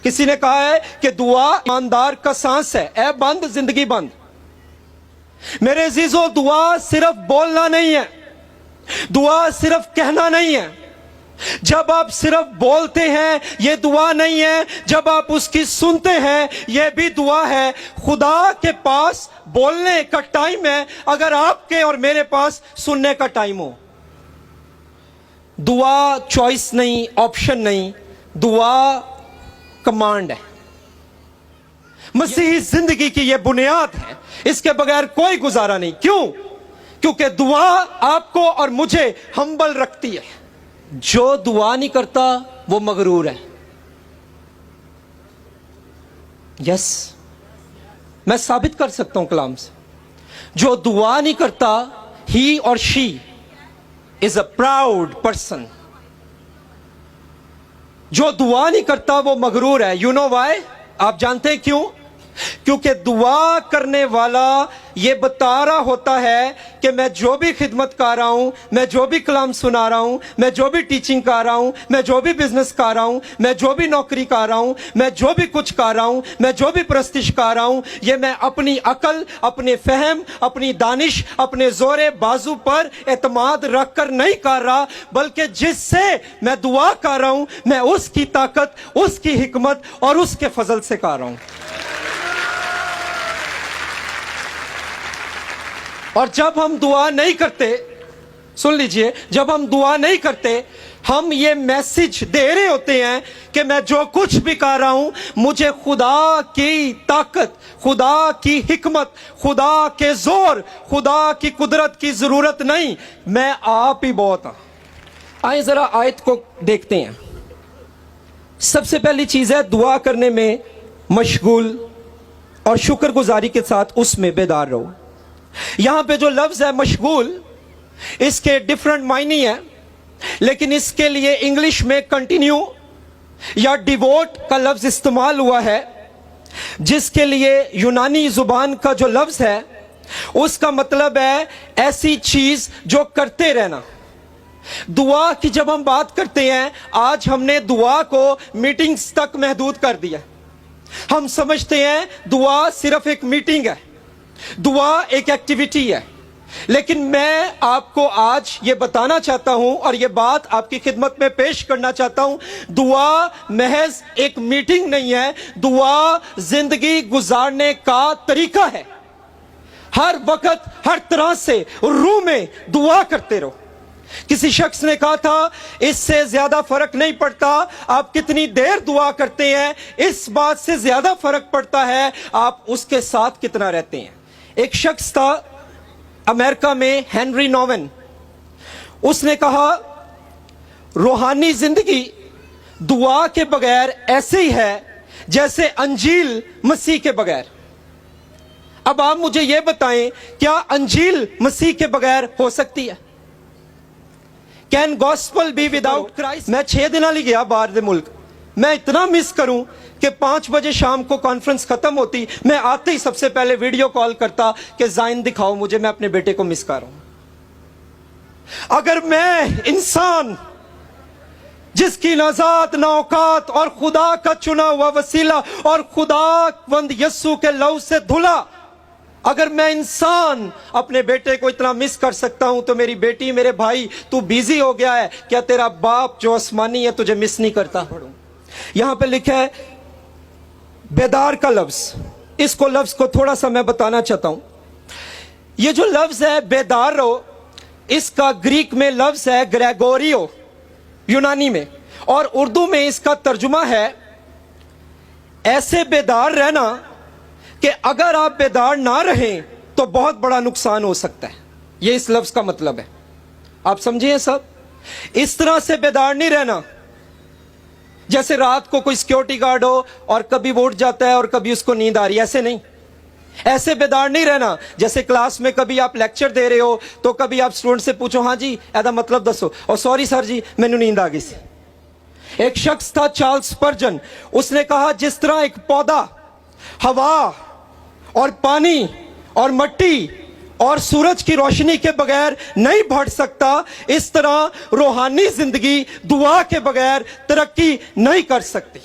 کسی نے کہا ہے کہ دعا ایماندار کا سانس ہے، اے بند زندگی بند۔ میرے عزیزو، دعا صرف بولنا نہیں ہے، دعا صرف کہنا نہیں ہے۔ جب آپ صرف بولتے ہیں یہ دعا نہیں ہے، جب آپ اس کی سنتے ہیں یہ بھی دعا ہے۔ خدا کے پاس بولنے کا ٹائم ہے اگر آپ کے اور میرے پاس سننے کا ٹائم ہو۔ دعا چوائس نہیں، آپشن نہیں، دعا کمانڈ ہے۔ مسیحی زندگی کی یہ بنیاد ہے، اس کے بغیر کوئی گزارا نہیں۔ کیوں؟ کیونکہ دعا آپ کو اور مجھے ہمبل رکھتی ہے۔ جو دعا نہیں کرتا وہ مغرور ہے۔ یس، میں ثابت کر سکتا ہوں کلام سے۔ جو دعا نہیں کرتا ہی اور شی از اے پراؤڈ پرسن۔ جو دعا نہیں کرتا وہ مغرور ہے۔ You know why? آپ جانتے ہیں کیوں؟ کیونکہ دعا کرنے والا یہ بتا رہا ہوتا ہے کہ میں جو بھی خدمت کر رہا ہوں، میں جو بھی کلام سنا رہا ہوں، میں جو بھی ٹیچنگ کر رہا ہوں، میں جو بھی بزنس کر رہا ہوں، میں جو بھی نوکری کر رہا ہوں، میں جو بھی کچھ کر رہا ہوں، میں جو بھی پرستش کر رہا ہوں، یہ میں اپنی عقل، اپنے فہم، اپنی دانش، اپنے زور بازو پر اعتماد رکھ کر نہیں کر رہا، بلکہ جس سے میں دعا کر رہا ہوں میں اس کی طاقت، اس کی حکمت اور اس کے فضل سے کر رہا ہوں۔ اور جب ہم دعا نہیں کرتے، سن لیجئے، جب ہم دعا نہیں کرتے ہم یہ میسج دے رہے ہوتے ہیں کہ میں جو کچھ بھی کر رہا ہوں مجھے خدا کی طاقت، خدا کی حکمت، خدا کے زور، خدا کی قدرت کی ضرورت نہیں، میں آپ ہی بہت ہوں۔ آئیں ذرا آیت کو دیکھتے ہیں۔ سب سے پہلی چیز ہے دعا کرنے میں مشغول اور شکر گزاری کے ساتھ اس میں بیدار رہو۔ یہاں پہ جو لفظ ہے مشغول، اس کے ڈیفرنٹ معنی ہیں، لیکن اس کے لیے انگلش میں کنٹینیو یا ڈیووٹ کا لفظ استعمال ہوا ہے، جس کے لیے یونانی زبان کا جو لفظ ہے اس کا مطلب ہے ایسی چیز جو کرتے رہنا۔ دعا کی جب ہم بات کرتے ہیں، آج ہم نے دعا کو میٹنگز تک محدود کر دیا۔ ہم سمجھتے ہیں دعا صرف ایک میٹنگ ہے، دعا ایک ایکٹیویٹی ہے، لیکن میں آپ کو آج یہ بتانا چاہتا ہوں اور یہ بات آپ کی خدمت میں پیش کرنا چاہتا ہوں، دعا محض ایک میٹنگ نہیں ہے، دعا زندگی گزارنے کا طریقہ ہے۔ ہر وقت ہر طرح سے روح میں دعا کرتے رہو۔ کسی شخص نے کہا تھا اس سے زیادہ فرق نہیں پڑتا آپ کتنی دیر دعا کرتے ہیں، اس بات سے زیادہ فرق پڑتا ہے آپ اس کے ساتھ کتنا رہتے ہیں۔ ایک شخص تھا امریکہ میں، ہنری نوون، اس نے کہا روحانی زندگی دعا کے بغیر ایسے ہی ہے جیسے انجیل مسیح کے بغیر۔ اب آپ مجھے یہ بتائیں، کیا انجیل مسیح کے بغیر ہو سکتی ہے؟ Can gospel be without Christ? میں 6 دن لی گیا باہر دے ملک، میں اتنا مس کروں کہ 5 بجے شام کو کانفرنس ختم ہوتی، میں آتے ہی سب سے پہلے ویڈیو کال کرتا کہ زائن دکھاؤ مجھے، میں اپنے بیٹے کو مس کر رہا ہوں۔ اگر میں انسان جس کی نہ ذات نہ اوقات اور خدا کا چنا ہوا وسیلہ اور خدا وند یسوع کے لہو سے دھلا، اگر میں انسان اپنے بیٹے کو اتنا مس کر سکتا ہوں تو میری بیٹی، میرے بھائی، تو بیزی ہو گیا ہے، کیا تیرا باپ جو آسمانی ہے تجھے مس نہیں کرتا؟ یہاں پہ لکھا ہے بیدار کا لفظ، اس کو لفظ کو تھوڑا سا میں بتانا چاہتا ہوں۔ یہ جو لفظ ہے بیدار رہو، اس کا گریک میں لفظ ہے گریگوریو، یونانی میں، اور اردو میں اس کا ترجمہ ہے ایسے بیدار رہنا کہ اگر آپ بیدار نہ رہیں تو بہت بڑا نقصان ہو سکتا ہے۔ یہ اس لفظ کا مطلب ہے، آپ سمجھیں سب؟ اس طرح سے بیدار نہیں رہنا جیسے رات کو کوئی سیکیورٹی گارڈ ہو اور کبھی وہ اٹھ جاتا ہے اور کبھی اس کو نیند آ رہی ہے، ایسے نہیں۔ ایسے بیدار نہیں رہنا جیسے کلاس میں کبھی آپ لیکچر دے رہے ہو تو کبھی آپ سٹوڈنٹ سے پوچھو ہاں جی ایدا مطلب دسو، اور سوری سر جی مینوں نیند آ گئی سی۔ ایک شخص تھا چارلز سپرجن، اس نے کہا جس طرح ایک پودا ہوا اور پانی اور مٹی اور سورج کی روشنی کے بغیر نہیں بڑھ سکتا، اس طرح روحانی زندگی دعا کے بغیر ترقی نہیں کر سکتی۔